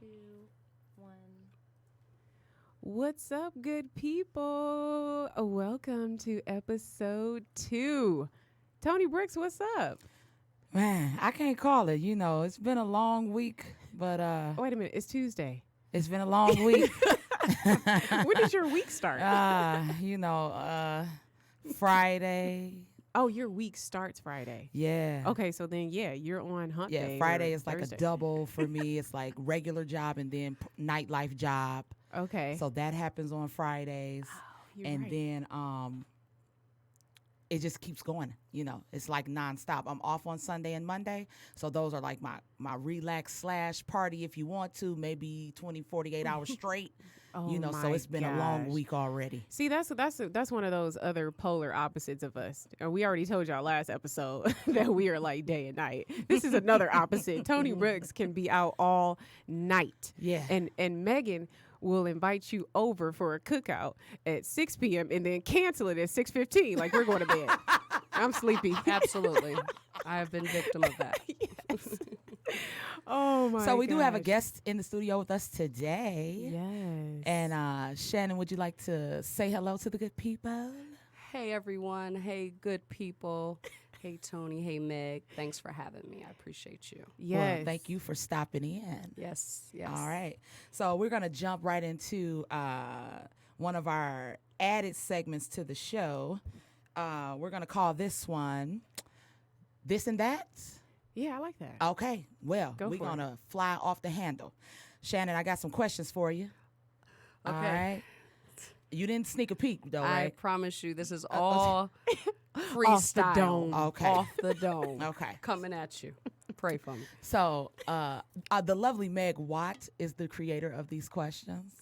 2, 1. What's up, good people? Welcome to episode 2. Tony Brooks, what's up? Man, I can't call it. You know, it's been a long week, but Wait a minute, it's Tuesday. it's been a long week. When did your week start? Friday. Oh, your week starts Friday. Yeah. Okay, so then, you're on hump day. Yeah, Friday or is like Thursday. a double for me. It's like regular job and then nightlife job. Okay. So that happens on Fridays. You're and right. then it just keeps going. You know, it's like nonstop. I'm off on Sunday and Monday. So those are like my relax / party if you want to, maybe 20, 48 hours straight. Oh You know, so my it's been a long gosh. week already. See, that's one of those other polar opposites of us. And we already told y'all last episode that we are like day and night. This is another opposite. Tony Brooks can be out all night. Yeah. And Megan will invite you over for a cookout at 6 p.m. and then cancel it at 6:15. Like we're going to bed. I'm sleepy. Absolutely. I have been victim of that. Yes. Oh my. So we do have a gosh. guest in the studio with us today. Yes. And Shannon, would you like to say hello to the good people? Hey, everyone. Hey, good people. Hey, Tony. Hey, Meg. Thanks for having me. I appreciate you. Yes. Well, thank you for stopping in. Yes. Yes. All right. So we're going to jump right into one of our added segments to the show. We're going to call this one This and That. Yeah, I like that. Okay. Well, Go we're for going to fly off the handle. Shannon, I got some questions for you. All Okay. right. You didn't sneak a peek, though, I right? promise you, this is all freestyle. Off the dome. Okay. Off the dome. Okay. Coming at you. Pray for me. So, the lovely Meg Watt is the creator of these questions.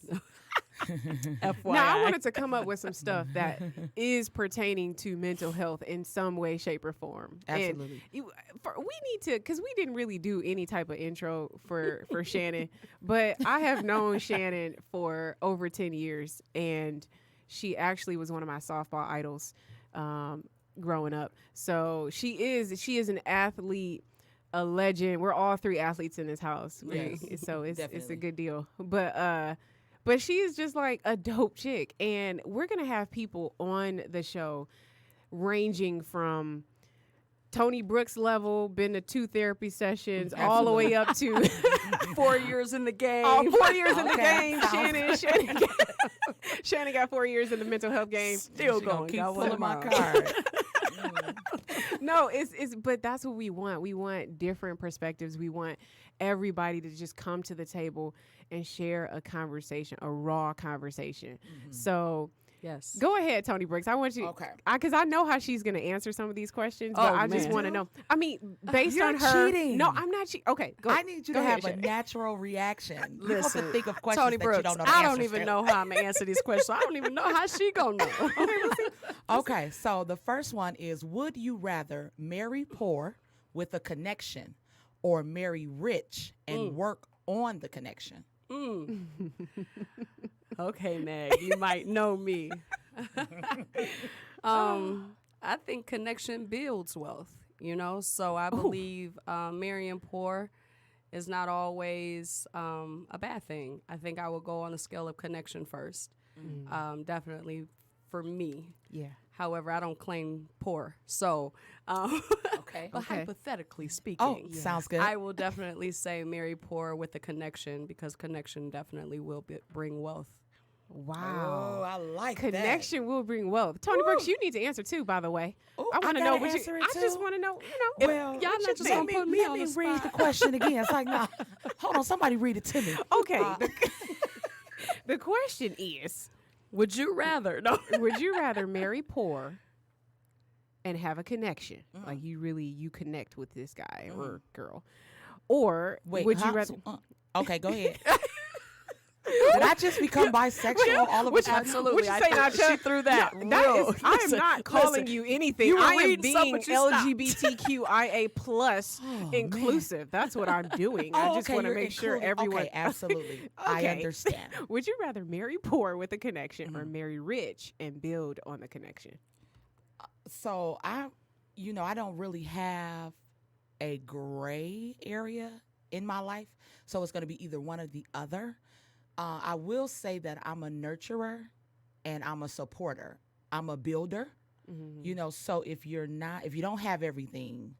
FYI. Now, I wanted to come up with some stuff that is pertaining to mental health in some way, shape, or form. Absolutely. And we need to, because we didn't really do any type of intro for Shannon, but I have known Shannon for over 10 years, and she actually was one of my softball idols growing up. So she is an athlete, a legend. We're all three athletes in this house. Yes, So it's a definitely. good deal. But she is just like a dope chick. And we're going to have people on the show ranging from Tony Brooks level, been to 2 therapy sessions, all the way up to 4 years in the game. 4 years in the Okay. game. Shannon got 4 years in the mental health game. Still She gonna going. keep Got one pulling my tomorrow. card. No, but that's what we want. We want different perspectives. We want everybody to just come to the table and share a conversation, a raw conversation. So Yes. go ahead, Tony Brooks. I want you, Okay. because I know how she's going to answer some of these questions, but Oh, I just man. want to know. I mean, based You're on her. cheating. No, I'm not cheating. Okay, go. I need you go to ahead, have a Shannon. natural reaction. You have Listen, to think of questions Tony that Brooks, you don't know the I don't answers even to. know how I'm going to answer these questions. I don't even know how she going to know. Okay, so the first one is, would you rather marry poor with a connection or marry rich and work on the connection? Okay, Meg, you might know me. I think connection builds wealth, so I believe marrying poor is not always a bad thing. I think I would go on the scale of connection first. Definitely for me. Yeah. However, I don't claim poor. So, Okay. but Okay. hypothetically speaking, Oh, sounds good. I will definitely say marry poor with a connection, because connection definitely will bring wealth. Wow. Oh, I like Connection will bring wealth. Tony Brooks, you need to answer too, by the way. Ooh, I want to I know gotta what you. answer it I just too? want to know. that. Well, y'all not just let gonna put me on the read spot. the question again. It's like, no, hold on, somebody read it to me. Okay. The question is, Would you rather? No. would you rather marry poor and have a connection, like you connect with this guy or girl, or Wait, would you how- rather? okay, go ahead. Did I just become bisexual all of a sudden? Absolutely. What you I say think now, she Chuck? threw that. I am not calling you anything. You were I am reading being something, but you stopped. LGBTQIA plus inclusive. That's what I'm doing. I just okay, want to you're make sure including- everyone. Okay, absolutely. I Okay. understand. Would you rather marry poor with a connection or marry rich and build on the connection? So I don't really have a gray area in my life. So it's going to be either one or the other. I will say that I'm a nurturer and I'm a supporter. I'm a builder. You know, so if you don't have everything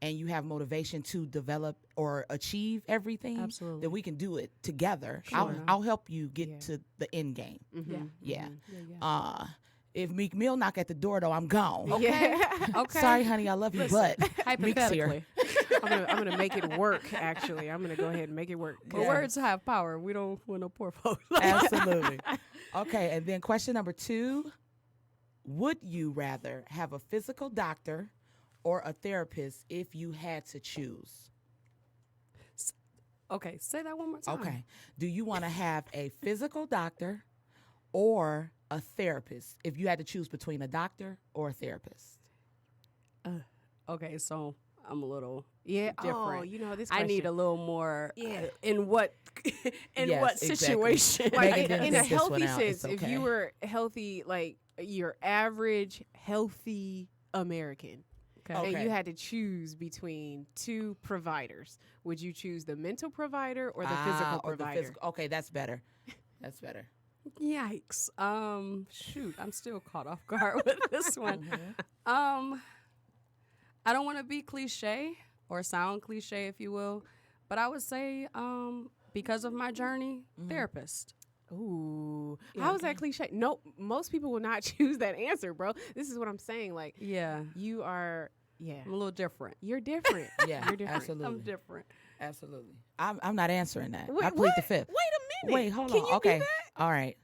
and you have motivation to develop or achieve everything, Absolutely. then we can do it together. Sure. I'll help you get to the end game. Yeah. If Meek Mill knock at the door, though, I'm gone. Okay. Okay. Sorry, honey, I love you, but Meek's here. Hypothetically. I'm gonna make it work. Actually, I'm gonna go ahead and make it work. But words have power. We don't want no poor folks. Absolutely. Okay, and then question number 2. Would you rather have a physical doctor or a therapist if you had to choose? Okay, say that one more time. Okay. Do you want to have a physical doctor or a therapist if you had to choose between a doctor or a therapist? Okay, so I'm a little Yeah. different. Oh, you know this. I need question. a little more. Yeah. In what Yes, what exactly. situation? Megan Like didn't in a think this one healthy out. It's sense, if okay. you were healthy, like your average healthy American, Okay. and you had to choose between 2 providers, would you choose the mental provider or the physical or the provider? physical. Okay, that's better. That's better. Yikes. Shoot, I'm still caught off guard with this one. I don't want to be cliche or sound cliche, if you will, but I would say, because of my journey, therapist. Ooh, Yeah. how is that cliche? No, most people will not choose that answer, bro. This is what I'm saying. Like, Yeah, you are, I'm a little different. you're different. Yeah, You're different. absolutely. I'm different. Absolutely. I'm not answering that. Wait, I plead what? the fifth. Wait a minute. Wait, hold Can on. you do Okay. that? All right.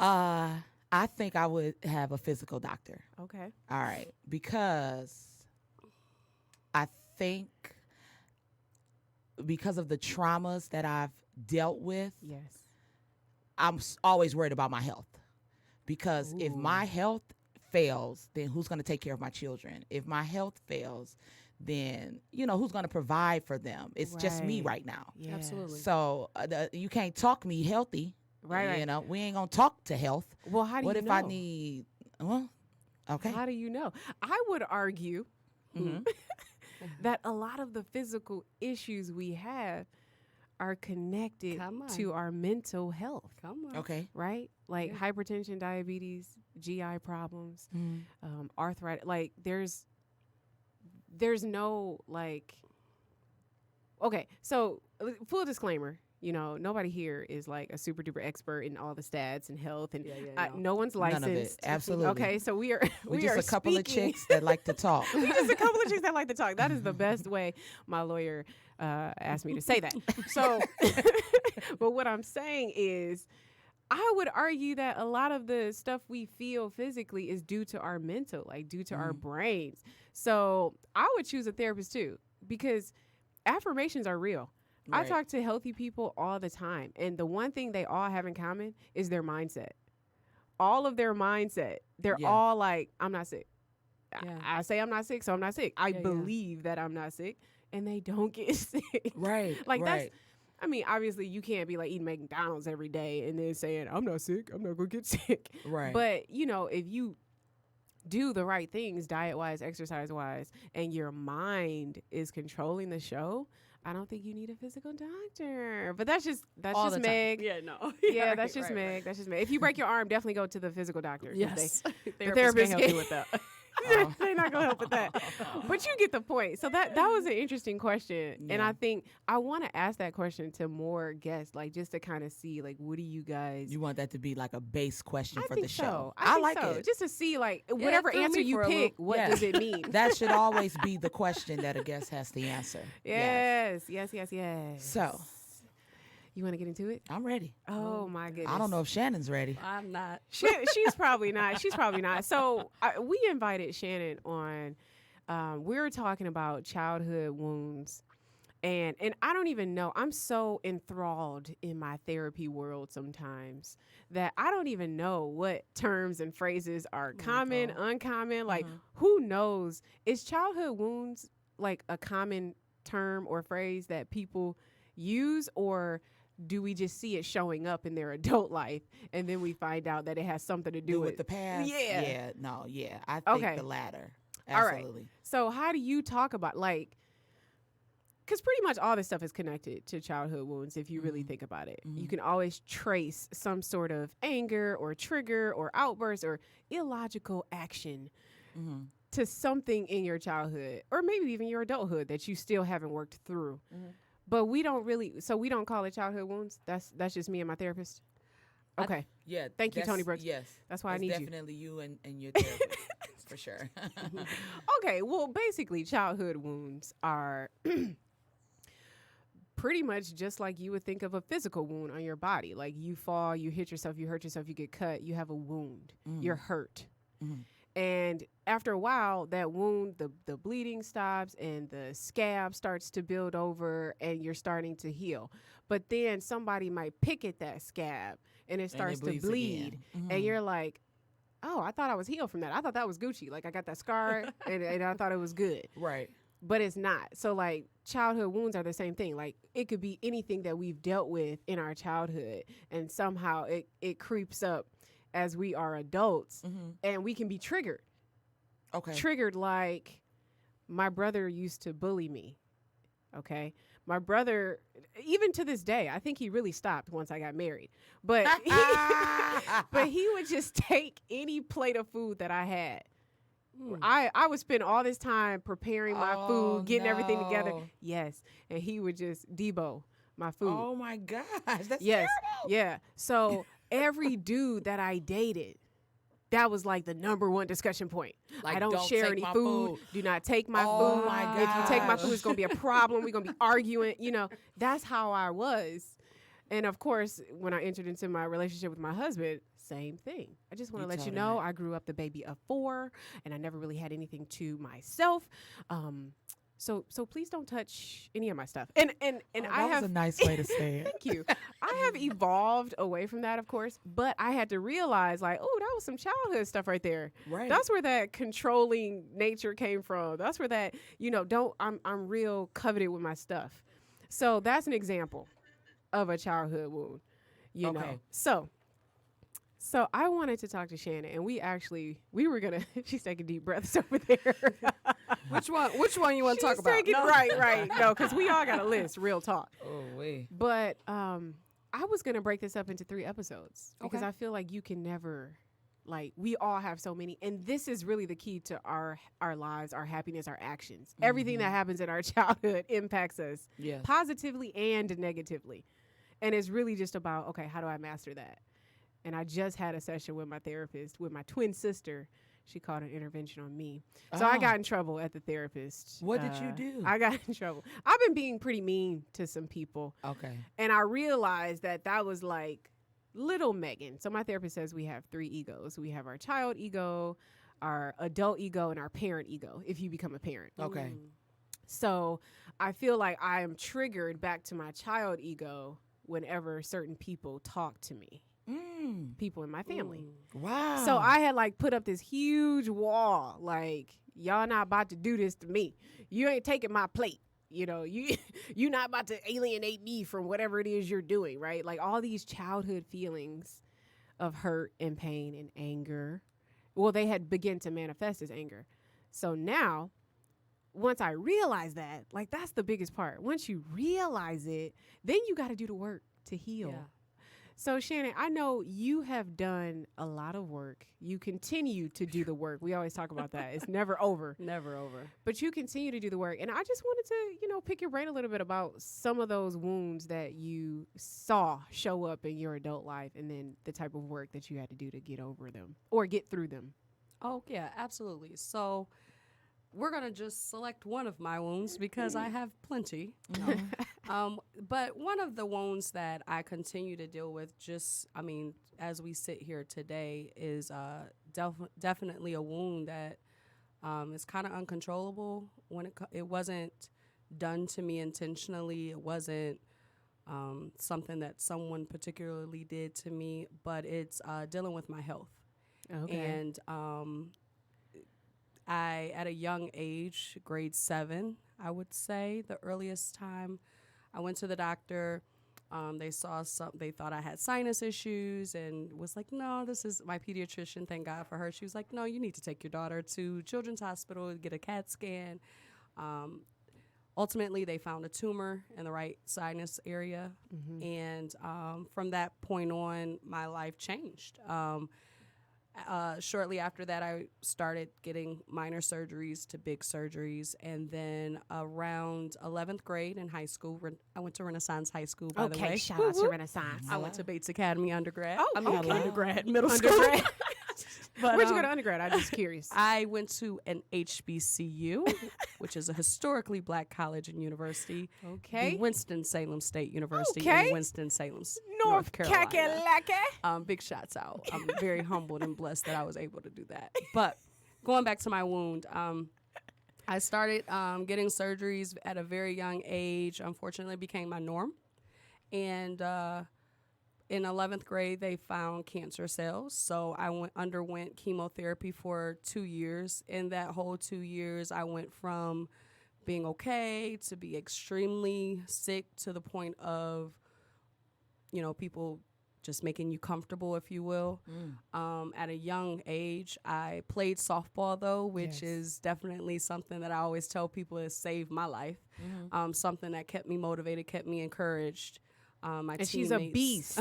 I think I would have a physical doctor. Okay. All right. Because I think because of the traumas that I've dealt with, Yes. I'm always worried about my health. Because if Ooh. my health fails, then who's going to take care of my children? If my health fails, then, who's going to provide for them? It's just me right now. Yeah. Absolutely. So you can't talk me healthy. Right. We ain't going to talk to health. Well, how do What you if know? I need, okay. How do you know? I would argue that a lot of the physical issues we have are connected Come on. to our mental health, Come on. Okay. right? Like Yeah. hypertension, diabetes, GI problems, arthritis. Like there's no like. Okay, so full disclaimer. Nobody here is like a super duper expert in all the stats and health, and Yeah, no one's None licensed. of it. Absolutely. Okay, so we are We're we just are a couple of speaking- chicks that like to talk. we just a couple of chicks that like to talk. That is the best way my lawyer asked me to say that. So, but what I'm saying is, I would argue that a lot of the stuff we feel physically is due to our mental, like due to our brains. So I would choose a therapist too, because affirmations are real. I Right. talk to healthy people all the time, and the one thing they all have in common is their mindset. All of their mindset, they're Yeah. all like, I'm not sick. Yeah. I say I'm not sick, so I'm not sick. I Yeah, yeah. believe that I'm not sick, and they don't get sick. Right. Like right. obviously you can't be like eating McDonald's every day and then saying, I'm not sick, I'm not gonna get sick. Right. But, if you do the right things diet-wise, exercise-wise, and your mind is controlling the show, I don't think you need a physical doctor. But that's just All the time. Meg. Yeah, no. Yeah, that's just Meg. That's just Meg. If you break your arm, definitely go to the physical doctor. 'cause Yes. the therapist can help can- you with that. They're not gonna help with that. But you get the point. So that was an interesting question. And Yeah. I think I want to ask that question to more guests, like just to kind of see, like, what do you guys You want that to be like a base question I for think the show. so. I think like so. it. Just to see, like, it whatever threw answer me you for a pick, loop. what Yeah. does it mean? That should always be the question that a guest has to answer. Yes. So, You want to get into it? I'm ready. Oh my goodness. I don't know if Shannon's ready. I'm not. She's probably not. She's probably not. So we invited Shannon on. We were talking about childhood wounds, and I don't even know. I'm so enthralled in my therapy world sometimes that I don't even know what terms and phrases are common, uncommon. Like, who knows? Is childhood wounds like a common term or phrase that people use, or do we just see it showing up in their adult life and then we find out that it has something to do with the past? Yeah. Yeah. No, yeah. I think Okay. the latter. All right. Absolutely. So how do you talk about, like, because pretty much all this stuff is connected to childhood wounds if you really think about it. You can always trace some sort of anger or trigger or outburst or illogical action to something in your childhood or maybe even your adulthood that you still haven't worked through. But we don't call it childhood wounds. That's just me and my therapist. Okay. Thank you, Tony Brooks. Yes. That's why I need definitely you and your therapist. For sure. Okay. Well, basically, childhood wounds are pretty much just like you would think of a physical wound on your body. Like you fall, you hit yourself, you hurt yourself, you get cut, you have a wound, you're hurt. And after a while, that wound, the bleeding stops and the scab starts to build over and you're starting to heal. But then somebody might pick at that scab and it starts to bleed. And you're like, oh, I thought I was healed from that. I thought that was Gucci. Like I got that scar and I thought it was good. Right. But it's not. So like childhood wounds are the same thing. Like it could be anything that we've dealt with in our childhood and somehow it creeps up as we are adults and we can be triggered. Okay. Triggered like my brother used to bully me. Okay. My brother, even to this day, I think he really stopped once I got married. But he would just take any plate of food that I had. I would spend all this time preparing my food, getting everything together. Yes. And he would just debo my food. Oh my gosh. That's yes. terrible. Yeah. So every dude that I dated, that was like the number one discussion point. Like, I don't share any food. Do not take my Oh food. my If you take my gosh. food, it's going to be a problem. We're going to be arguing. You know, that's how I was. And of course, when I entered into my relationship with my husband, same thing. I just want to let you know, I grew up the baby of 4 and I never really had anything to myself. So please don't touch any of my stuff. And I have a nice way to say it. Thank you. I have evolved away from that, of course, but I had to realize, like, oh, that was some childhood stuff right there. Right. That's where that controlling nature came from. That's where that, I'm real coveted with my stuff. So that's an example of a childhood wound, you know. So I wanted to talk to Shannon, and we were gonna. She's taking deep breaths over there. Which one you want to talk about? Right. No, because we all got a list. Real talk. Oh wait. But I was gonna break this up into 3 episodes because I feel like you can never, like, we all have so many, and this is really the key to our lives, our happiness, our actions. Everything that happens in our childhood impacts us positively and negatively, and it's really just about, okay, how do I master that? And I just had a session with my therapist, with my twin sister. She called an intervention on me. So I got in trouble at the therapist. What did you do? I got in trouble. I've been being pretty mean to some people. Okay. And I realized that was like little Megan. So my therapist says we have 3 egos. We have our child ego, our adult ego, and our parent ego if you become a parent. Okay. So I feel like I am triggered back to my child ego whenever certain people talk to me. People in my family. Wow. So I had like put up this huge wall, like, y'all not about to do this to me. You ain't taking my plate. You know, you not about to alienate me from whatever it is you're doing, right? Like all these childhood feelings of hurt and pain and anger. Well, they had begun to manifest as anger. So now, once I realize that, like that's the biggest part. Once you realize it, then you got to do the work to heal. Yeah. So, Shannon, I know you have done a lot of work. You continue to do the work. We always talk about that. It's never over. Never over. But you continue to do the work. And I just wanted to, pick your brain a little bit about some of those wounds that you saw show up in your adult life and then the type of work that you had to do to get over them or get through them. Oh, yeah, absolutely. So we're going to just select one of my wounds because I have plenty. But one of the wounds that I continue to deal with as we sit here today is definitely a wound that is kind of uncontrollable. When it wasn't done to me intentionally, it wasn't something that someone particularly did to me, but it's dealing with my health. Okay. And I, at a young age, grade 7, I would say, the earliest time I went to the doctor, they thought I had sinus issues and was like, no, this is my pediatrician. Thank God for her. She was like, no, you need to take your daughter to Children's Hospital, get a CAT scan. ultimately, they found a tumor in the right sinus area. And from that point on, my life changed. Shortly after that, I started getting minor surgeries to big surgeries. And then around 11th grade in high school, I went to Renaissance High School, by the way. Okay, shout out to Renaissance. I went to Bates Academy undergrad. Oh, I mean, okay. undergrad, middle school. Undergrad. But, Where'd you go to undergrad? I'm just curious. I went to an HBCU, which is a historically black college and university. Okay. The Winston-Salem State University Okay. in Winston-Salem, North North Carolina. Kakalaka. Big shouts out. I'm very humbled and blessed that I was able to do that. But going back to my wound, I started getting surgeries at a very young age. Unfortunately, it became my norm. And in 11th grade, they found cancer cells. So I underwent chemotherapy for 2 years. In that whole 2 years, I went from being okay to be extremely sick to the point of, people just making you comfortable, if you will. At a young age, I played softball, though, which is definitely something that I always tell people has saved my life. Something that kept me motivated, kept me encouraged. And she's a beast.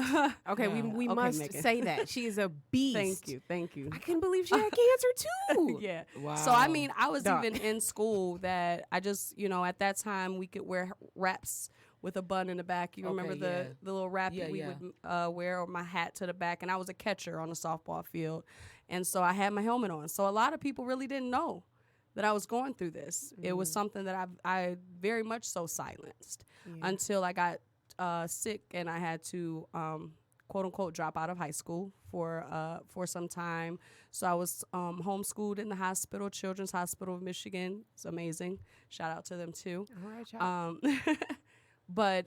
Okay, we Okay, must Megan. say that. She is a beast. Thank you. I couldn't believe she had cancer, too. Yeah. Wow. So, I mean, I was Dog. even in school that I just, at that time we could wear wraps with a bun in the back. You remember Okay, the little wrap Yeah, that we yeah. would wear, or my hat to the back. And I was a catcher on the softball field. And so I had my helmet on. So a lot of people really didn't know that I was going through this. It was something that I very much so silenced until I got sick and I had to quote unquote drop out of high school for some time. So I was homeschooled in the hospital, Children's Hospital of Michigan. It's amazing. Shout out to them too. All right, y'all. But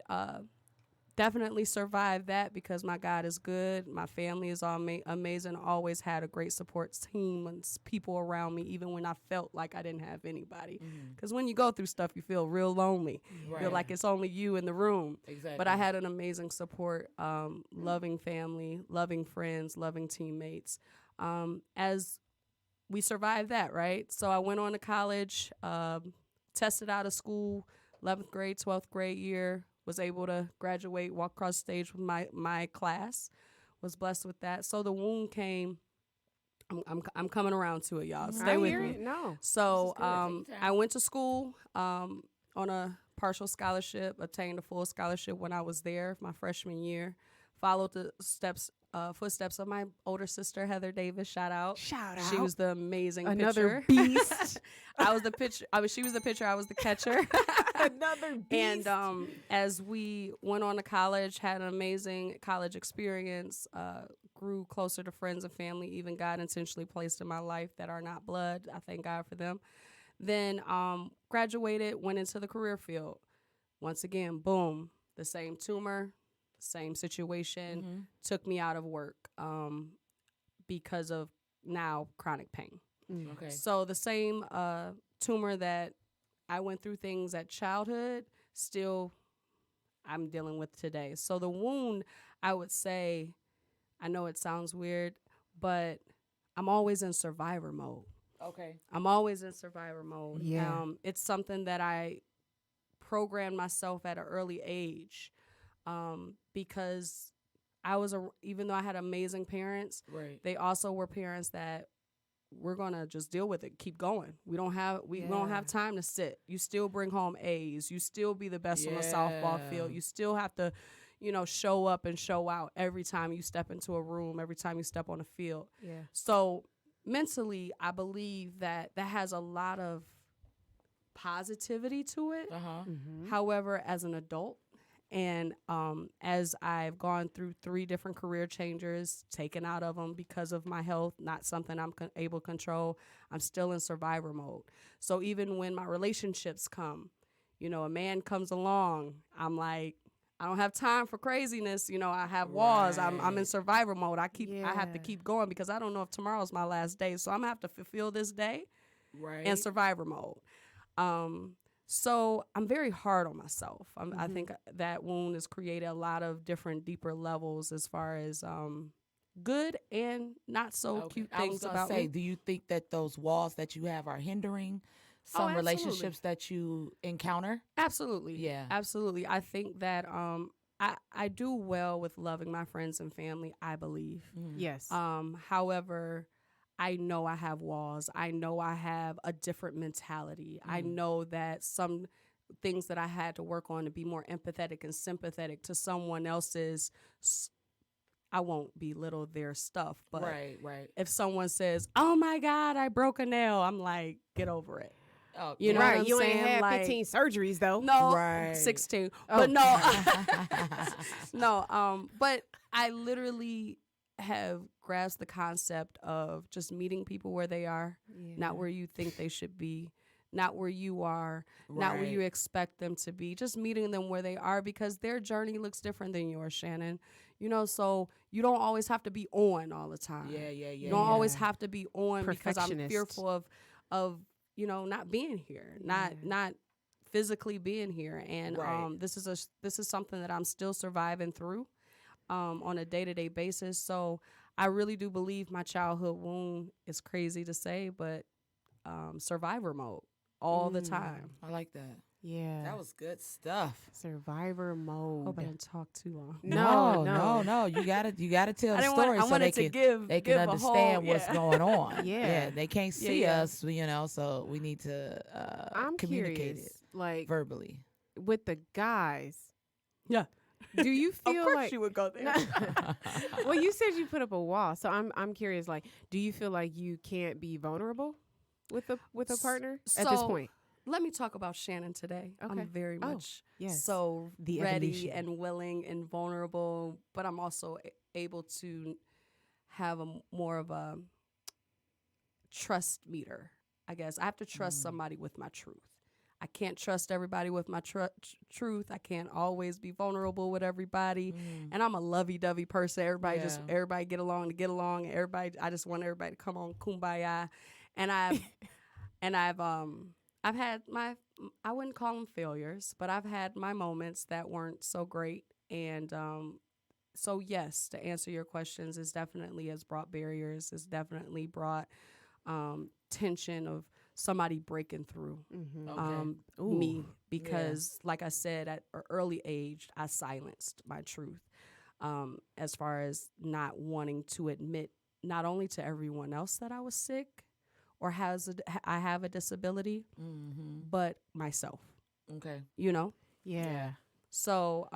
definitely survived that because my God is good. My family is all amazing. Always had a great support team and people around me, even when I felt like I didn't have anybody. Because when you go through stuff, you feel real lonely. You feel like it's only you in the room. Exactly. But I had an amazing support, loving family, loving friends, loving teammates. As we survived that, right? So I went on to college, tested out of school, 11th grade, 12th grade year, was able to graduate, walk across the stage with my class, was blessed with that. So the wound came. I'm coming around to it, y'all. Stay I with hear me. it. No. So This is good. Take your time. I went to school on a partial scholarship, obtained a full scholarship when I was there my freshman year. Followed the footsteps of my older sister, Heather Davis. Shout out. Shout out. She was the amazing Another pitcher. beast. I was the pitcher. She was the pitcher. I was the catcher. Another beast. And as we went on to college, had an amazing college experience, grew closer to friends and family, even God intentionally placed in my life that are not blood. I thank God for them. Then graduated, went into the career field. Once again, boom, the same tumor, same situation, took me out of work because of now chronic pain. Okay. So the same tumor that I went through things at childhood, still I'm dealing with today. So the wound, I would say, I know it sounds weird, but I'm always in survivor mode. Okay. I'm always in survivor mode. Yeah. It's something that I programmed myself at an early age because even though I had amazing parents, Right. they also were parents that we're gonna just deal with it, keep going. We don't have time to sit. You still bring home A's. You still be the best on the softball field. You still have to, show up and show out every time you step into a room, every time you step on a field. Yeah. So mentally, I believe that has a lot of positivity to it. However, as an adult, and as I've gone through 3 different career changes, taken out of them because of my health, not something I'm able to control, I'm still in survivor mode. So even when my relationships come, a man comes along, I'm like, I don't have time for craziness. I have walls. I'm in survivor mode. I have to keep going because I don't know if tomorrow's my last day. So I'm gonna have to fulfill this day in survivor mode. So I'm very hard on myself. I think that wound has created a lot of different deeper levels as far as good and not so cute I was things gonna about say, me. do you think that those walls that you have are hindering some absolutely. relationships that you encounter? Absolutely. Yeah. Absolutely. I think that I do well with loving my friends and family, I believe. Yes. However, I know I have walls. I know I have a different mentality. I know that some things that I had to work on to be more empathetic and sympathetic to someone else's I won't belittle their stuff, but Right. if someone says, "Oh my God, I broke a nail," I'm like, get over it. Oh, You know right. what I'm You ain't saying? had Like, 15 surgeries though. no, Right. 16. Oh. But no, no. But I literally have grasped the concept of just meeting people where they are, not where you think they should be, not where you are, not where you Right. expect them to be, just meeting them where they are because their journey looks different than yours, Shannon. You know, so you don't always have to be on all the time. Yeah. You don't always have to be on because I'm Perfectionist. fearful of not being here, not physically being here, and Right. this is something that I'm still surviving through on a day-to-day basis. So I really do believe my childhood wound is crazy to say, but survivor mode all the time. I like that. Yeah. That was good stuff. Survivor mode. Hope I didn't talk too long. No. You gotta tell I the didn't want- story I so wanted they to can give- they give can a understand whole- what's yeah. going on. Yeah. They can't see yeah. us, so we need to I'm communicate curious, it like verbally. with the guys, Yeah. do you feel Of course like you would go there. well, you said you put up a wall, so I'm curious. Like, do you feel like you can't be vulnerable with a partner at this So, point? Let me talk about Shannon today. Okay. I'm very Oh, much yes. so The ready evolution. and willing and vulnerable, but I'm also able to have more of a trust meter, I guess. I have to trust somebody with my truth. I can't trust everybody with my truth. I can't always be vulnerable with everybody. And I'm a lovey-dovey person. Everybody get along to get along. And I just want everybody to come on kumbaya. And I've had I wouldn't call them failures, but I've had my moments that weren't so great. And so yes, to answer your questions, it definitely has brought barriers. It's definitely brought tension of somebody breaking through me because, like I said, at an early age, I silenced my truth as far as not wanting to admit not only to everyone else that I was sick or I have a disability, but myself. Okay. You know? Yeah. So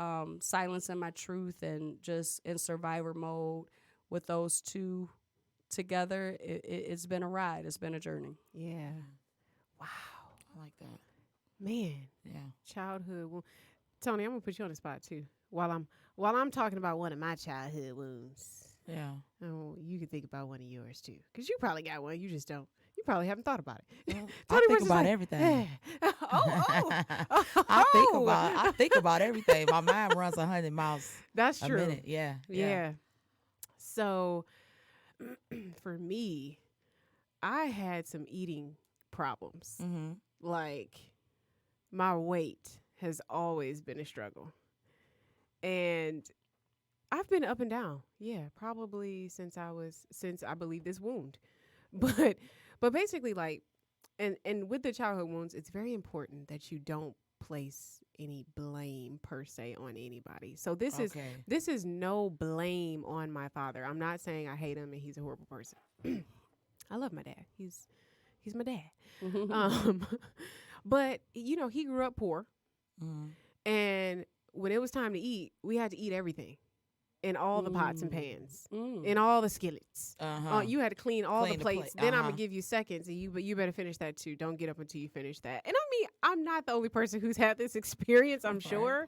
silencing my truth and just in survivor mode with those two together, it's been a ride. It's been a journey. Yeah. Wow. I like that. Man. Yeah. Childhood wound. Tony, I'm gonna put you on the spot too. While I'm talking about one of my childhood wounds. Yeah. Oh, you can think about one of yours too, because you probably got one. You just don't. You probably haven't thought about it. Well, Tony I was think just about like, everything. Oh. I think about everything. My mind runs 100 miles That's a true. minute. Yeah. Yeah. So for me, I had some eating problems. Mm-hmm. Like my weight has always been a struggle. And I've been up and down. Yeah, probably since I believe this wound. But basically like and with the childhood wounds, it's very important that you don't place any blame per se on anybody. So this is no blame on my father. I'm not saying I hate him and he's a horrible person. I love my dad. He's my dad. But he grew up poor. And when it was time to eat, we had to eat everything in all the pots and pans, in all the skillets. You had to clean all the plates. Then I'm gonna give you seconds, and you better finish that too. Don't get up until you finish that. And I mean, I'm not the only person who's had this experience. I'm sure.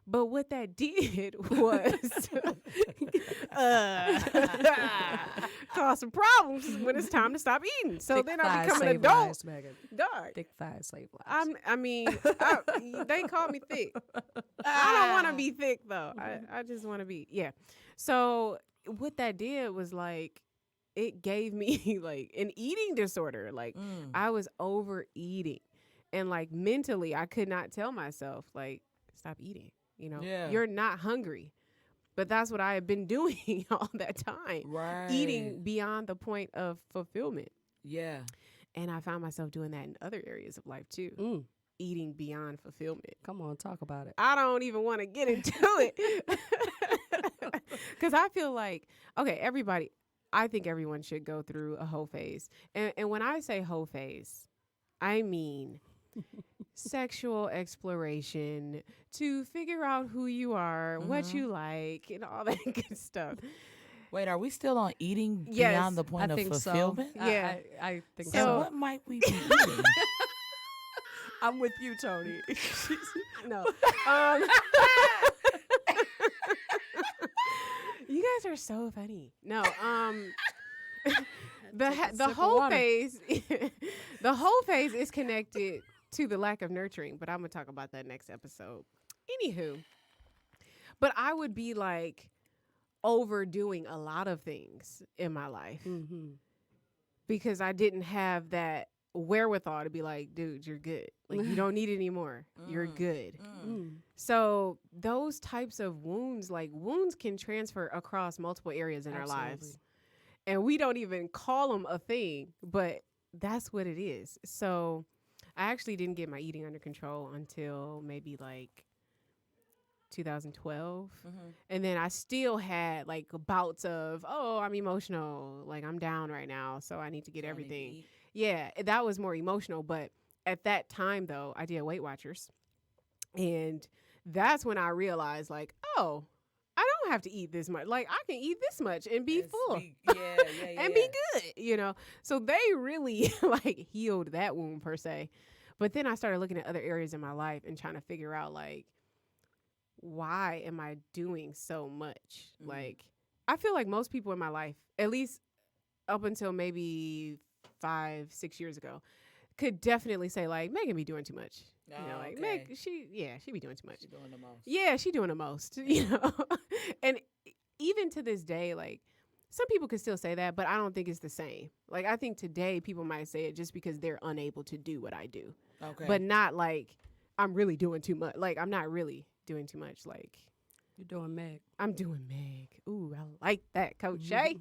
But what that did was cause some problems when it's time to stop eating. So Thick then I thighs become an save adult. lives, Megan. Dog. Thick thighs save lives. They call me thick. I don't want to be thick though. I just want to be, yeah. So what that did was like, it gave me like an eating disorder. Like I was overeating, and like mentally I could not tell myself like, stop eating. You're not hungry. But that's what I had been doing all that time. Right. Eating beyond the point of fulfillment. Yeah. And I found myself doing that in other areas of life too. Mm. Eating beyond fulfillment. Come on, talk about it. I don't even want to get into it. Because I feel like, okay, I think everyone should go through a hoe phase. And when I say hoe phase, I mean sexual exploration to figure out who you are, what you like, and all that good stuff. Wait, are we still on eating Yes, beyond the point I of think fulfillment? so. Yeah. I think So so. what might we be eating? I'm with you, Tony. No. You guys are so funny. No. The sip of whole water. phase, the whole phase is connected to the lack of nurturing, but I'm gonna talk about that next episode. Anywho, but I would be like overdoing a lot of things in my life Mm-hmm. because I didn't have that wherewithal to be like, dude, you're good. Like, you don't need it anymore. You're good. Mm. So those types of wounds, like wounds can transfer across multiple areas in our lives. Absolutely. And we don't even call them a thing, but that's what it is. So I actually didn't get my eating under control until maybe like 2012. And then I still had like bouts of, oh, I'm emotional. Like, I'm down right now, so I need to get everything. Yeah, that was more emotional. But at that time, though, I did Weight Watchers. And that's when I realized, like, oh, I don't have to eat this much. Like, I can eat this much and be full. And be good, you know. So they really like healed that wound per se. But then I started looking at other areas in my life and trying to figure out, like, why am I doing so much? Like, I feel like most people in my life, at least up until maybe 5-6 years ago, could definitely say, like, Megan be doing too much. You know, like, Meg, she be doing too much. She's doing the most. Yeah, she doing the most, you know. And even to this day, like, some people could still say that, but I don't think it's the same. Like, I think today people might say it just because they're unable to do what I do. Okay. But not like I'm really doing too much. Like, I'm not really doing too much. Like, You're doing Meg. I'm doing Meg. Ooh, I like that, Coach Shay.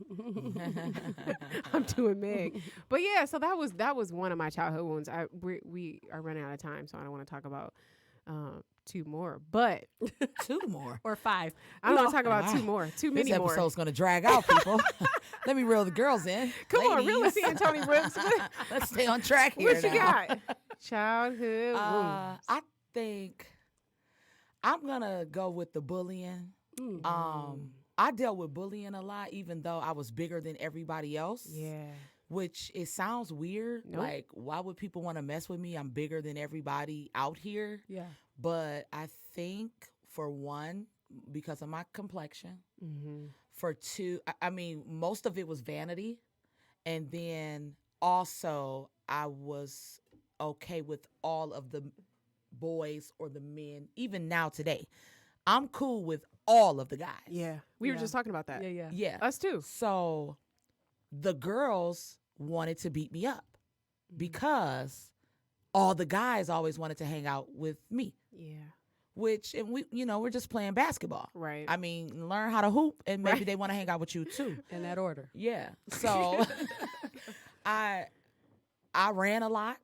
I'm doing Meg. But yeah, so that was one of my childhood wounds. We are running out of time, so I don't want to talk about two more. But 2 more. Or 5. I don't want to talk about Wow. 2 more. Too many This more. episode's going to drag out, people. Let me reel the girls in. Come on, Ladies. reel us in, Tony Brooks. Let's stay on track here What you now. got? Childhood wounds. I think I'm going to go with the bullying. I dealt with bullying a lot, even though I was bigger than everybody else. Yeah. Which it sounds weird. Nope. Like, why would people want to mess with me? I'm bigger than everybody out here. Yeah. But I think, for one, because of my complexion. Mm-hmm. For 2, I mean, most of it was vanity. And then also, I was okay with all of the boys or the men, even now today. I'm cool with all of the guys. Yeah. We were Yeah. just talking about that. Yeah. Yeah. Us too. So the girls wanted to beat me up because all the guys always wanted to hang out with me, Yeah. and we're just playing basketball. Right. I mean, learn how to hoop, and maybe Right. they want to hang out with you too. In that order. Yeah. So I ran a lot,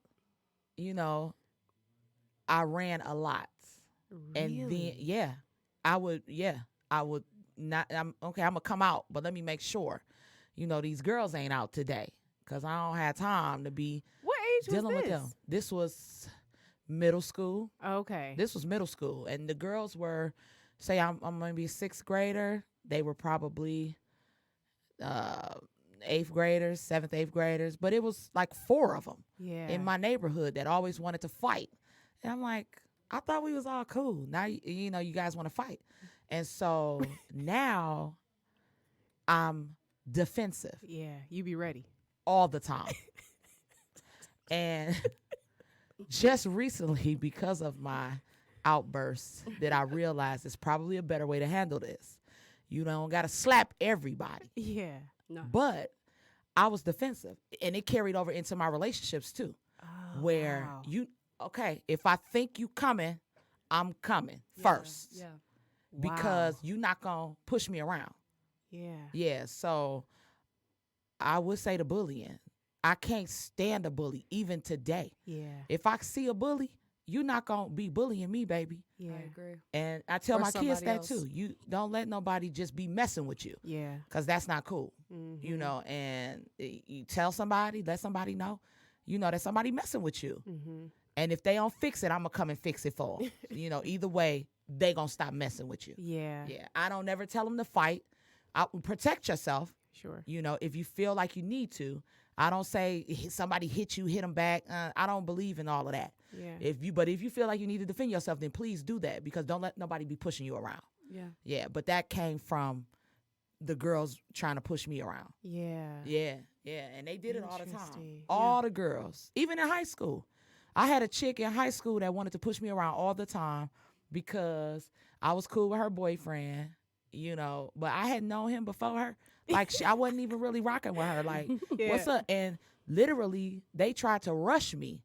I ran a lot. And then, I would not, I'm going to come out, but let me make sure, these girls ain't out today because I don't have time to be What age was dealing this? with them. This was middle school. Okay. This was middle school. And the girls were, say I'm maybe a 6th grader. They were probably 8th graders, 7th, 8th graders. But it was like 4 of them in my neighborhood that always wanted to fight. And I'm like, I thought we was all cool. Now, you guys want to fight. And so now I'm defensive Yeah. You be ready. all the time. And just recently, because of my outbursts, that I realized it's probably a better way to handle this. You don't got to slap everybody. Yeah. No. But I was defensive. And it carried over into my relationships too. Where wow. if I think you coming, I'm coming first. Yeah. Because you're not going to push me around. Yeah. Yeah, so I would say the bullying. I can't stand a bully even today. Yeah. If I see a bully, you're not going to be bullying me, baby. Yeah. I agree. And I tell Or my kids somebody that else. too. You don't let nobody just be messing with you, Yeah. because that's not cool. Mhm. You know, and you tell somebody, let somebody know, you know, that somebody messing with you. Mhm. And if they don't fix it, I'm going to come and fix it for them. You know, either way, they going to stop messing with you. Yeah. Yeah. I don't never tell them to fight. Protect yourself. Sure. You know, if you feel like you need to. I don't say somebody hit you, hit them back. I don't believe in all of that. Yeah. But if you feel like you need to defend yourself, then please do that, because don't let nobody be pushing you around. Yeah. Yeah, but that came from the girls trying to push me around. Yeah. Yeah, and they did it all the time. Interesting. All the girls, even in high school. I had a chick in high school that wanted to push me around all the time because I was cool with her boyfriend, you know, but I hadn't known him before her. Like, I wasn't even really rocking with her. Like, Yeah. what's up? And literally, they tried to rush me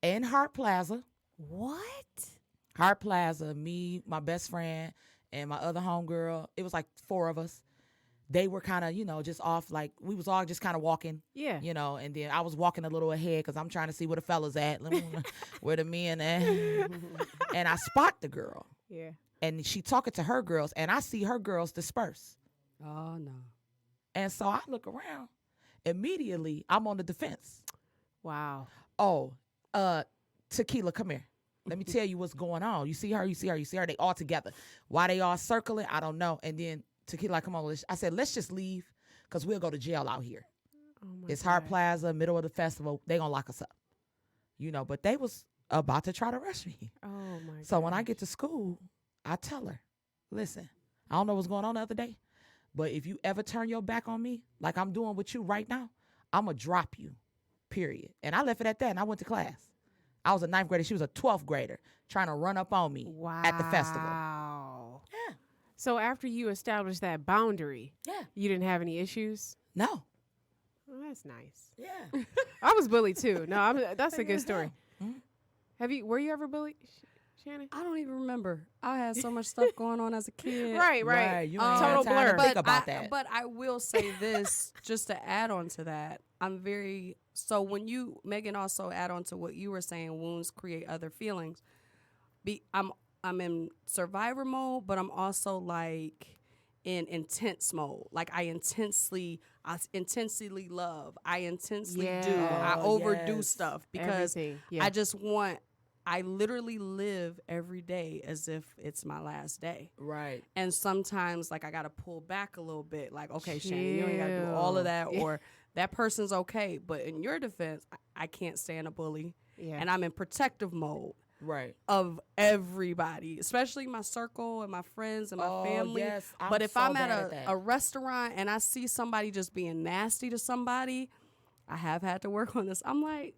in Hart Plaza. What? Hart Plaza, me, my best friend, and my other homegirl. It was like 4 of us. They were kind of, you know, just off, like, we was all just kind of walking, Yeah. you know, and then I was walking a little ahead because I'm trying to see where the fellas at, where the men at. And I spot the girl, Yeah. and she talking to her girls, and I see her girls disperse. Oh no. And so I look around. Immediately, I'm on the defense. Wow. Oh, Tequila, come here. Let me tell you what's going on. You see her, you see her, you see her. They all together. Why they all circling, I don't know. And then Tequila, like, come on. I said, let's just leave, because we'll go to jail out here. Oh my It's Hart God. Plaza, middle of the festival. They gonna lock us up. You know, but they was about to try to rush me. Oh my God. So when I get to school, I tell her, listen, I don't know what's going on the other day, but if you ever turn your back on me, like I'm doing with you right now, I'm going to drop you, period. And I left it at that, and I went to class. I was a 9th grader. She was a 12th grader trying to run up on me at the festival. Wow. Yeah. So after you established that boundary, Yeah. you didn't have any issues? No. Oh, that's nice. Yeah. I was bullied too. No, that's a good story. Mhm. Were you ever bullied, Shannon? I don't even remember. I had so much stuff going on as a kid. Right. You ain't Total had time to blur. think about that. But I will say this, just to add on to that. So when Megan, also add on to what you were saying, wounds create other feelings. I'm in survivor mode, but I'm also like in intense mode. Like I intensely love. I intensely do. I Yeah. overdo Yes. stuff because Everything. Yeah. I literally live every day as if it's my last day. Right. And sometimes, like, I got to pull back a little bit. Like, okay, Shannon, you ain't got to do all Chill. of that. Yeah. Or that person's okay. But in your defense, I can't stand a bully. Yeah. And I'm in protective mode Right. of everybody, especially my circle and my friends and my family. Yes. But if so I'm bad at that. a restaurant and I see somebody just being nasty to somebody, I have had to work on this. I'm like,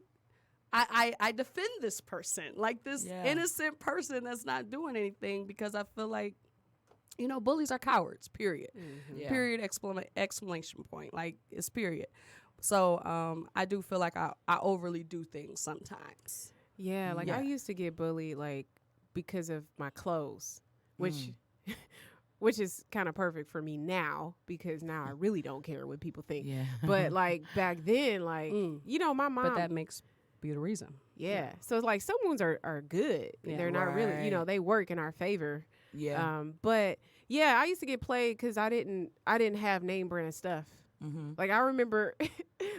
I defend this person, like this Yeah. innocent person that's not doing anything, because I feel like, you know, bullies are cowards, period. Yeah. Period, exclamation point. Like, it's period. So I do feel like I overly do things sometimes. Yeah, like Yeah. I used to get bullied like because of my clothes, which which is kind of perfect for me now because now I really don't care what people think. Yeah. But like back then, like you know, my mom. But that makes be the reason. yeah. So it's like some wounds are good. Yeah. They're not really, you know, Right. they work in our favor. Yeah. But yeah, I used to get played because I didn't have name brand stuff. Mm-hmm. Like I remember,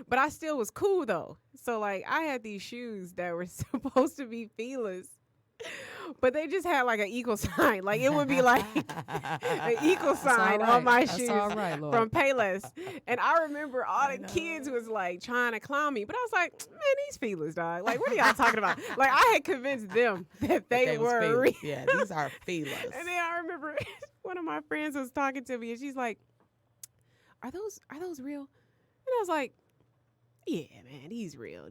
but I still was cool though. So like I had these shoes that were supposed to be Fila's, but they just had like an equal sign. Like it would be like an equal sign on my shoes That's all right, Lord. from Payless. And I remember all the kids was like trying to clown me, but I was like, man, these Fila's, dog. Like what are y'all talking about? Like I had convinced them that they was were feelers. real. Yeah, these are feelers. And then I remember one of my friends was talking to me and she's like, Are those real? And I was like, yeah, man, these real.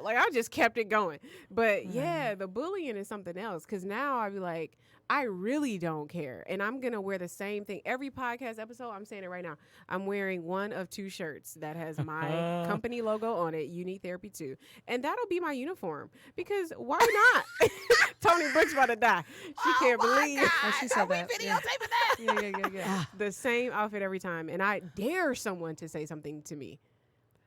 Like I just kept it going. But yeah, the bullying is something else. Cause now I be like, I really don't care. And I'm gonna wear the same thing. Every podcast episode, I'm saying it right now. I'm wearing one of 2 shirts that has my company logo on it, Unique Therapy 2. And that'll be my uniform. Because why not? Tony Brooks about to die. She can't believe Oh, she said that. Yeah. yeah. The same outfit every time. And I dare someone to say something to me.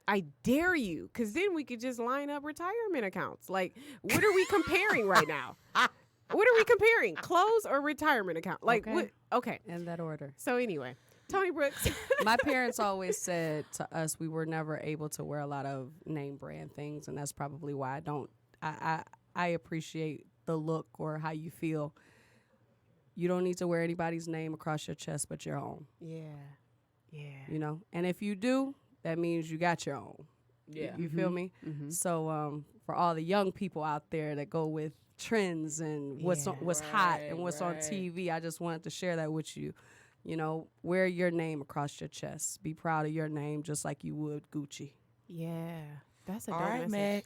I dare you, because then we could just line up retirement accounts. Like, what are we comparing right now? What are we comparing? Clothes or retirement account? Like, Okay. what? Okay. In that order. So anyway, Tony Brooks. My parents always said to us we were never able to wear a lot of name brand things, and that's probably why I don't. I appreciate the look or how you feel. You don't need to wear anybody's name across your chest but your own. Yeah. Yeah. You know, and if you do, that means you got your own. Yeah. You feel me? Mm-hmm. So for all the young people out there that go with trends and what's Yeah. what's hot and what's on TV, I just wanted to share that with you. You know, wear your name across your chest. Be proud of your name just like you would Gucci. Yeah. That's a All dope right, message. Meg.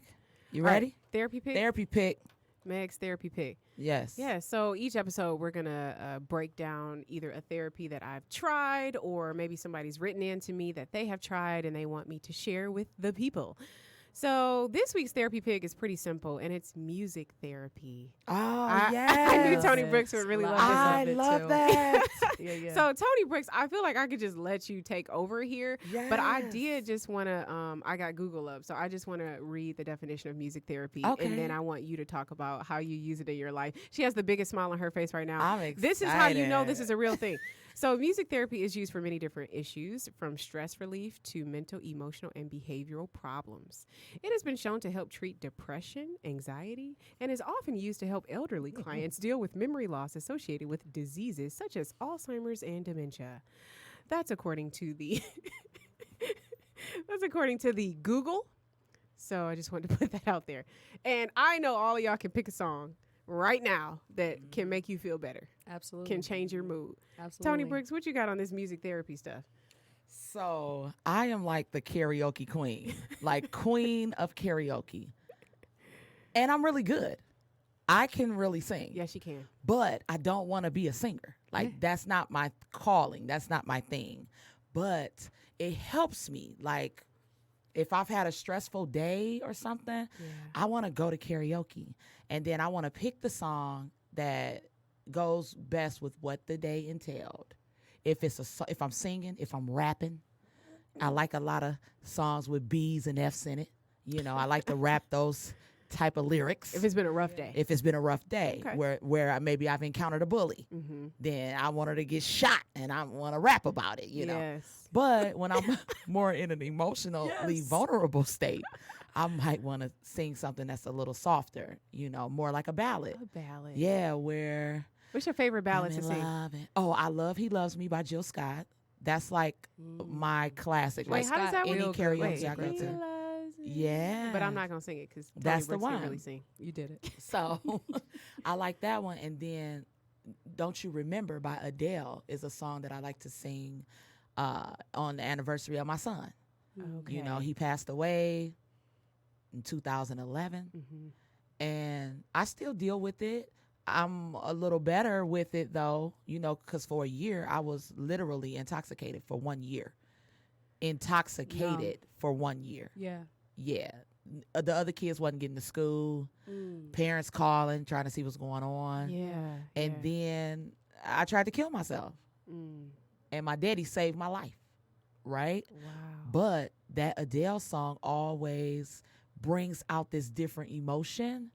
You All right, ready? Therapy pick? Therapy pick. Meg's therapy pick. Yes. Yeah, so each episode we're going to break down either a therapy that I've tried or maybe somebody's written in to me that they have tried and they want me to share with the people. So this week's therapy pick is pretty simple, and it's music therapy. Oh, yes. I knew Tony Brooks would really love this. I love that. Yeah. So Tony Brooks, I feel like I could just let you take over here, but I Yes. did just want to. I got Google up, so I just want to read the definition of music therapy, Okay. and then I want you to talk about how you use it in your life. She has the biggest smile on her face right now. I'm excited. This is how you know this is a real thing. So music therapy is used for many different issues, from stress relief to mental, emotional, and behavioral problems. It has been shown to help treat depression, anxiety, and is often used to help elderly clients deal with memory loss associated with diseases such as Alzheimer's and dementia. That's according to the Google. So I just wanted to put that out there. And I know all of y'all can pick a song right now that can make you feel better, Absolutely. can change your mood. Absolutely. Tony Brooks, what you got on this music therapy stuff? So I am like the karaoke queen, like queen of karaoke. And I'm really good. I can really sing. Yes, you can. But I don't want to be a singer. Like, Yeah. that's not my calling. That's not my thing. But it helps me. Like, if I've had a stressful day or something, I want to go to karaoke. And then I want to pick the song that goes best with what the day entailed. If I'm singing, if I'm rapping, I like a lot of songs with B's and F's in it. You know, I like to rap those type of lyrics. If it's been a rough day. If it's been a rough day, Okay. where maybe I've encountered a bully, Mm-hmm. then I want her to get shot and I want to rap about it, you know. Yes. But when I'm more in an emotionally vulnerable state, I might want to sing something that's a little softer, you know, more like a ballad. A ballad. Yeah, where What's your favorite ballad I'm to in sing? love and- oh, I love He Loves Me by Jill Scott. That's like my classic. Wait, like how does that any work? karaoke Wait, I go He to. loves me. Yeah. But I'm not going to sing it because Tony That's the Brooks can one. really sing. You did it. So I like that one. And then Don't You Remember by Adele is a song that I like to sing on the anniversary of my son. Okay. You know, he passed away in 2011. Mm-hmm. And I still deal with it. I'm a little better with it, though, you know, because for a year, I was literally intoxicated for 1 year. Intoxicated for 1 year. Yeah. Yeah. The other kids wasn't getting to school. Parents calling, trying to see what's going on. Yeah. And then I tried to kill myself. And my daddy saved my life, right? Wow. But that Adele song always brings out this different emotion.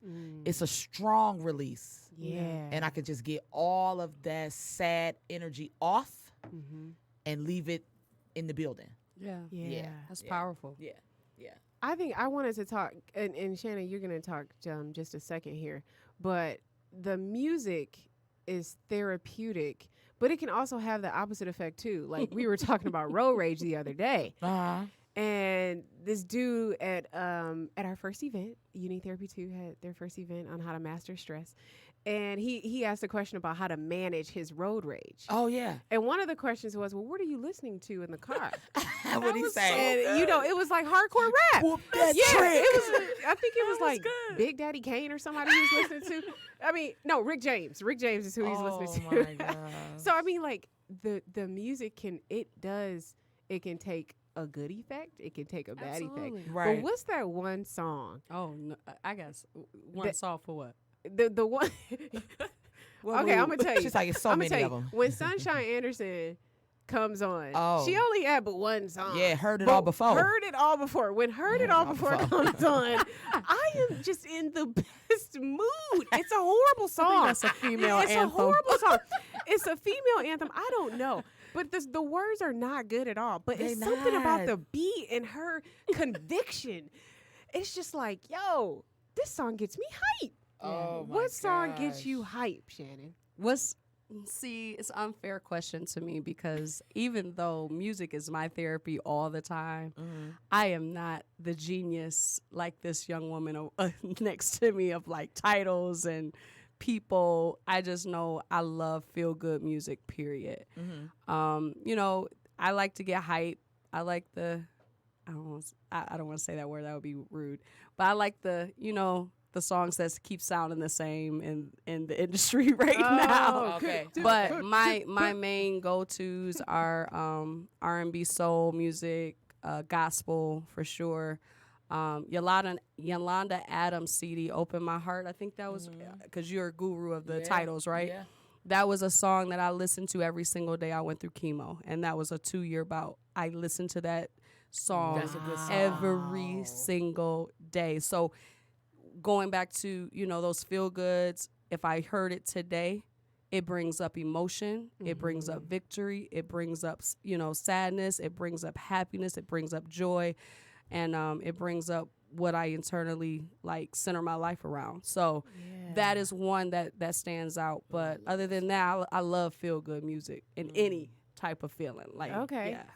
It's a strong release. Yeah. And I could just get all of that sad energy off and leave it in the building. Yeah. Yeah. That's Yeah. powerful. Yeah. Yeah. I think I wanted to talk, and Shannon, you're going to talk just a second here, but the music is therapeutic, but it can also have the opposite effect too. Like we were talking about road rage the other day, and this dude at our first event, Uni Therapy 2 had their first event on how to master stress, and he asked a question about how to manage his road rage. Oh, yeah. And one of the questions was, well, what are you listening to in the car? What he say? And, you know, it was like hardcore rap. Whoop that Yeah, trick. it was. I think it was like Big Daddy Kane or somebody he was listening to. I mean, no, Rick James. Rick James is who he's listening to. my God. So I mean, like the music can take a good effect. It can take a bad Absolutely. effect. Right. But what's that one song? Oh, no, I guess one song for what? The one. What Okay, I'm mood? gonna tell you. She's like, it's so I'm many tell of you, them. when Sunshine Anderson comes on. Oh. She only had but one song. Yeah, heard it But all before. Heard it all before. When heard it all before comes on, I am just in the best mood. It's a horrible song. that's a female It's anthem. a horrible song. It's a female anthem. I don't know. But the words are not good at all. But it's something about the beat and her conviction. It's just like, yo, this song gets me hype. Oh, my What song gets gosh. you hype, Shannon? See, it's an unfair question to me because even though music is my therapy all the time, I am not the genius like this young woman next to me of like titles and people. I just know I love feel good music, period. You know, I like to get hype. I like I don't want to say that word, that would be rude, but I like the songs that keep sounding the same in the industry right now. Okay. But my main go-tos are R&B, soul music, gospel for sure. Yolanda Adams CD, Open My Heart. I think that was because you're a guru of the titles, right? Yeah. That was a song that I listened to every single day I went through chemo, and that was a 2-year bout. I listened to that song That's a good song. every single day. So going back to, those feel goods, if I heard it today, it brings up emotion, it brings up victory, it brings up, sadness, it brings up happiness, it brings up joy, and it brings up what I internally center my life around. So that is one that stands out. But other than that, I love feel good music in any type of feeling.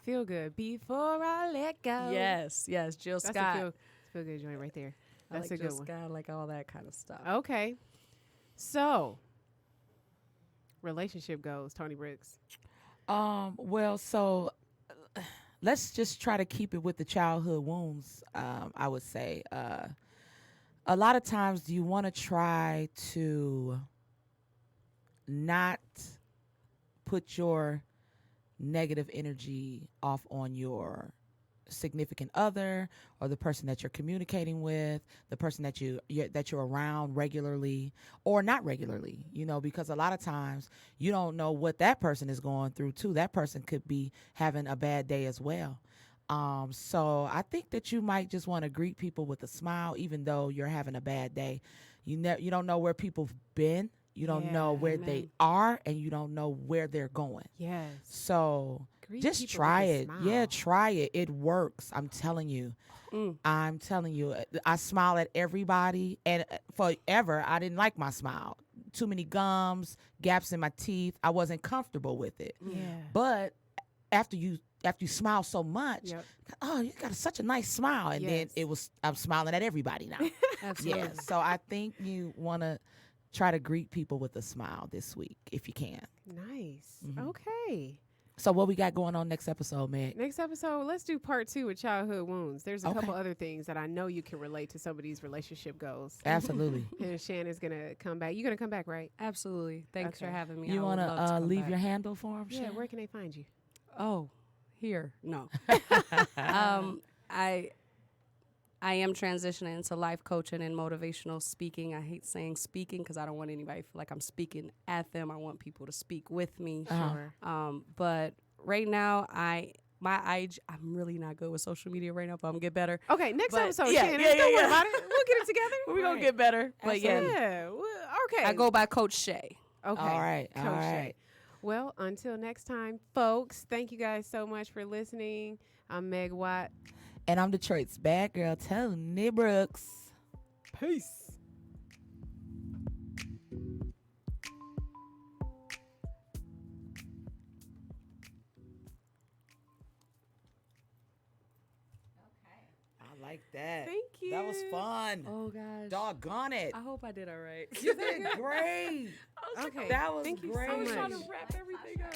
Feel good. Before I let go. Yes, Jill That's Scott. a feel good joint right there. That's I like a good Jill one. Scott, like all that kind of stuff. Okay. So, relationship goals, Tony Brooks. Well, so let's just try to keep it with the childhood wounds. I would say a lot of times you want to try to not put your negative energy off on your significant other or the person that you're communicating with, the person that you're around regularly or not regularly, because a lot of times you don't know what that person is going through too. That person could be having a bad day as well. So I think that you might just want to greet people with a smile, even though you're having a bad day. You don't know where people've been. You don't know where they are, and you don't know where they're going. Yes. So just try it. Yeah, try it. It works. I'm telling you. I'm telling you. I smile at everybody, and forever I didn't like my smile. Too many gums, gaps in my teeth. I wasn't comfortable with it. Yeah. But after you smile so much, you got such a nice smile, and then I'm smiling at everybody now. Absolutely. Yeah. So I think you want to try to greet people with a smile this week if you can. Nice. Okay. So what we got going on next episode, Meg? Next episode, let's do part 2 with childhood wounds. There's a couple other things that I know you can relate to some of these relationship goals. Absolutely. And Shannon's going to come back. You're going to come back, right? Absolutely. Thanks for having me. You want to leave your handle for them, Yeah, Shannon? where can they find you? Oh, here. No. I am transitioning into life coaching and motivational speaking. I hate saying speaking because I don't want anybody to feel like I'm speaking at them. I want people to speak with me. Sure. But right now, my IG, I'm really not good with social media right now, but I'm going to get better. Okay, next But episode, yeah, Shannon. yeah, Don't worry yeah. about it. We'll get it together. We're going to get better. But Yeah. Well, okay. I go by Coach Shay. Okay. All right. Coach All Shay. right. Well, until next time, folks, thank you guys so much for listening. I'm Meg Watt. And I'm Detroit's bad girl, Tony Brooks. Peace. I like that. Thank you. That was fun. Oh, gosh. Doggone it. I hope I did all right. You did great. Okay. That was Thank you great. so I was trying to much. wrap everything up.